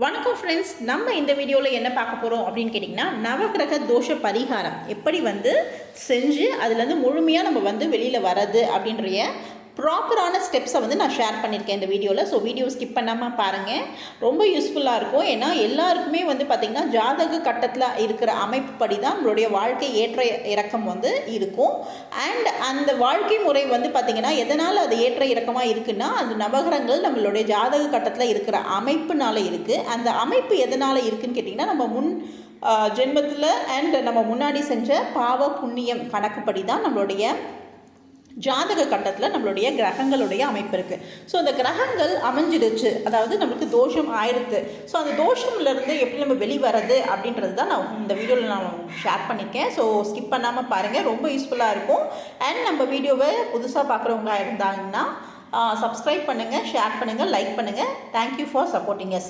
வணக்கம் ஃப்ரெண்ட்ஸ், நம்ம இந்த வீடியோவில் என்ன பார்க்க போகிறோம் அப்படின்னு கேட்டிங்கன்னா, நவகிரக தோஷ பரிகாரம் எப்படி செஞ்சு அதுலேருந்து முழுமையாக நம்ம வெளியில் வர்றது அப்படின்ற ப்ராப்பரான ஸ்டெப்ஸை நான் ஷேர் பண்ணியிருக்கேன் இந்த வீடியோவில். ஸோ வீடியோ ஸ்கிப் பண்ணாமல் பாருங்கள், ரொம்ப யூஸ்ஃபுல்லாக இருக்கும். ஏன்னா எல்லாருக்குமே பார்த்திங்கன்னா ஜாதக கட்டத்தில் இருக்கிற அமைப்புப்படி தான் நம்மளுடைய வாழ்க்கை ஏற்ற இறக்கம் இருக்கும். அண்ட் அந்த வாழ்க்கை முறை பார்த்திங்கன்னா எதனால் அது ஏற்ற இறக்கமாக இருக்குன்னா, அந்த நவகிரகங்கள் நம்மளுடைய ஜாதக கட்டத்தில் இருக்கிற அமைப்புனால இருக்குது. அந்த அமைப்பு எதனால் இருக்குதுன்னு கேட்டிங்கன்னா, நம்ம முன் ஜென்மத்தில் அண்ட் நம்ம முன்னாடி செஞ்ச பாவ புண்ணியம் கணக்குப்படி தான் நம்மளுடைய ஜாதக கட்டத்தில் நம்மளுடைய கிரகங்களுடைய அமைப்பு இருக்குது. ஸோ அந்த கிரகங்கள் அமைஞ்சிடுச்சு, அதாவது நம்மளுக்கு தோஷம் ஆயிடுது. ஸோ அந்த தோஷம்லேருந்து எப்படி நம்ம வெளிவரது அப்படின்றது தான் நான் இந்த வீடியோவில் நான் ஷேர் பண்ணியிருக்கேன். ஸோ ஸ்கிப் பண்ணாமல் பாருங்கள், ரொம்ப யூஸ்ஃபுல்லாக இருக்கும். அண்ட் நம்ம வீடியோவை புதுசாக பார்க்குறவங்களா இருந்தாங்கன்னா சப்ஸ்கிரைப் பண்ணுங்கள், ஷேர் பண்ணுங்கள், லைக் பண்ணுங்கள். Thank you for supporting us.